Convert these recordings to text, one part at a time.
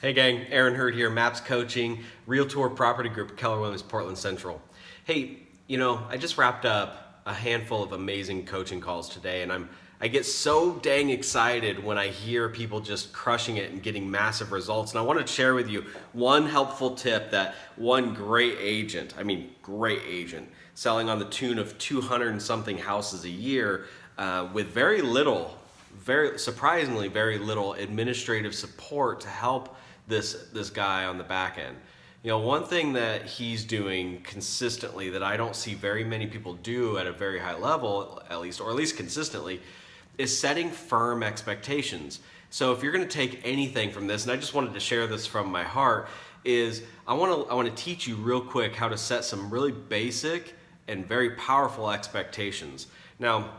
Hey gang, Aaron Hurd here, Maps Coaching, Realtor Property Group, Keller Williams, Portland Central. Hey, I just wrapped up a handful of amazing coaching calls today, and I get so dang excited when I hear people just crushing it and getting massive results. And I wanted to share with you one helpful tip that one great agent, selling on the tune of 200 and something houses a year with very surprisingly very little administrative support to help this guy on the back end. One thing that he's doing consistently that I don't see very many people do at a very high level, at least consistently, is setting firm expectations. So if you're going to take anything from this, and I just wanted to share this from my heart, is I want to teach you real quick how to set some really basic and very powerful expectations. Now,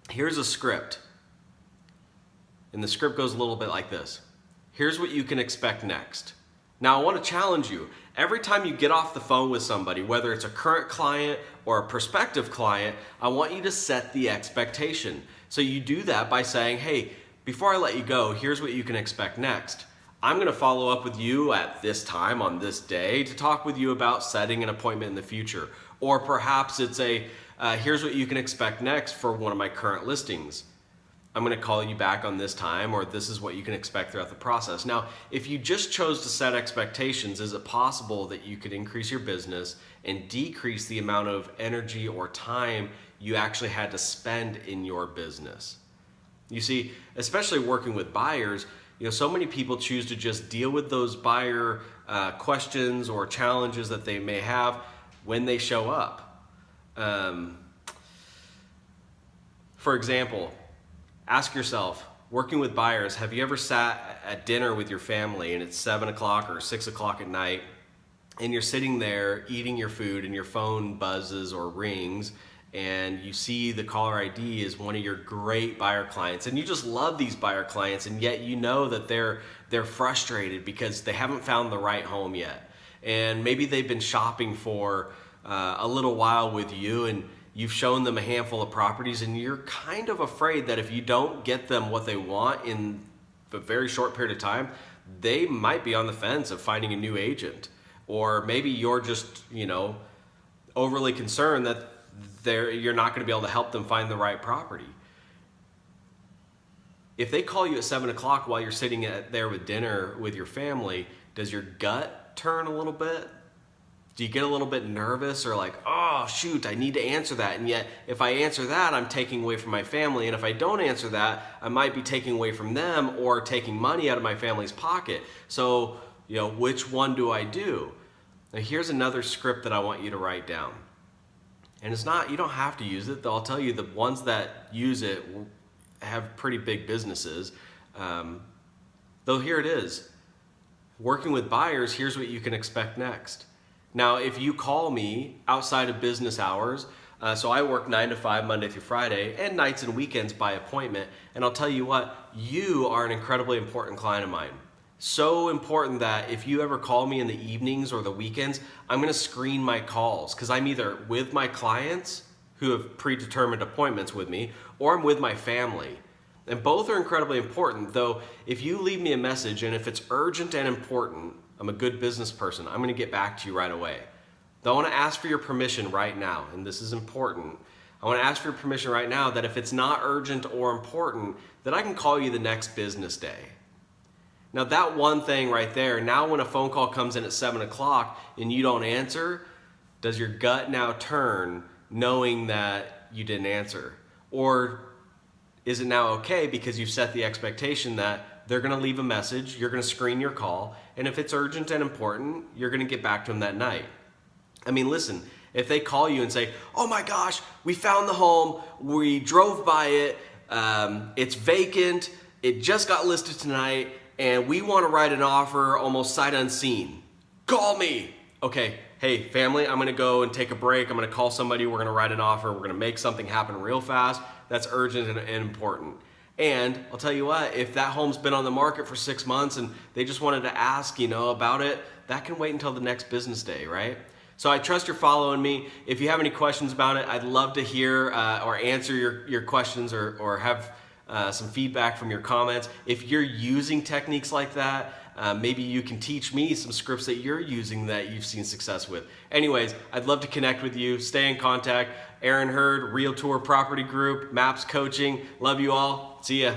here's a script. And the script goes a little bit like this. Here's what you can expect next. Now, I want to challenge you. Every time you get off the phone with somebody, whether it's a current client or a prospective client, I want you to set the expectation. So you do that by saying, hey, before I let you go, here's what you can expect next. I'm going to follow up with you at this time on this day to talk with you about setting an appointment in the future. Or perhaps it's here's what you can expect next for one of my current listings. I'm going to call you back on this time, or this is what you can expect throughout the process. Now, if you just chose to set expectations, is it possible that you could increase your business and decrease the amount of energy or time you actually had to spend in your business? You see, especially working with buyers, so many people choose to just deal with those buyer questions or challenges that they may have when they show up. For example, ask yourself, working with buyers, have you ever sat at dinner with your family and it's 7 o'clock or 6 o'clock at night and you're sitting there eating your food and your phone buzzes or rings and you see the caller ID is one of your great buyer clients and you just love these buyer clients, and yet you know that they're frustrated because they haven't found the right home yet. And maybe they've been shopping for a little while with you, and you've shown them a handful of properties, and you're kind of afraid that if you don't get them what they want in a very short period of time, they might be on the fence of finding a new agent. Or maybe you're just, overly concerned that you're not going to be able to help them find the right property. If they call you at 7 o'clock while you're sitting there with dinner with your family, does your gut turn a little bit? Do you get a little bit nervous or like, oh shoot, I need to answer that, and yet if I answer that, I'm taking away from my family, and if I don't answer that, I might be taking away from them or taking money out of my family's pocket. So, which one do I do? Now here's another script that I want you to write down. And it's not, you don't have to use it, though I'll tell you the ones that use it have pretty big businesses. Though here it is. Working with buyers, here's what you can expect next. Now, if you call me outside of business hours, so I work 9 to 5 Monday through Friday and nights and weekends by appointment, and I'll tell you what, you are an incredibly important client of mine. So important that if you ever call me in the evenings or the weekends, I'm going to screen my calls because I'm either with my clients who have predetermined appointments with me, or I'm with my family. And both are incredibly important, though if you leave me a message and if it's urgent and important, I'm a good business person, I'm going to get back to you right away. Though I want to ask for your permission right now, and this is important. I want to ask for your permission right now that if it's not urgent or important, that I can call you the next business day. Now that one thing right there, now when a phone call comes in at 7 o'clock and you don't answer, does your gut now turn knowing that you didn't answer? Or is it now okay because you've set the expectation that they're going to leave a message, you're going to screen your call, and if it's urgent and important, you're going to get back to them that night? I mean, listen, if they call you and say, oh my gosh, we found the home, we drove by it, it's vacant, it just got listed tonight, and we want to write an offer almost sight unseen. Call me. Okay, hey family, I'm going to go and take a break. I'm going to call somebody. We're going to write an offer. We're going to make something happen real fast. That's urgent and important. And I'll tell you what, if that home's been on the market for 6 months and they just wanted to ask, about it, that can wait until the next business day, right? So I trust you're following me. If you have any questions about it, I'd love to hear or answer your questions or have some feedback from your comments. If you're using techniques like that, maybe you can teach me some scripts that you're using that you've seen success with. Anyways, I'd love to connect with you. Stay in contact. Aaron Hurd, Realtor Property Group, MAPS Coaching. Love you all. See ya.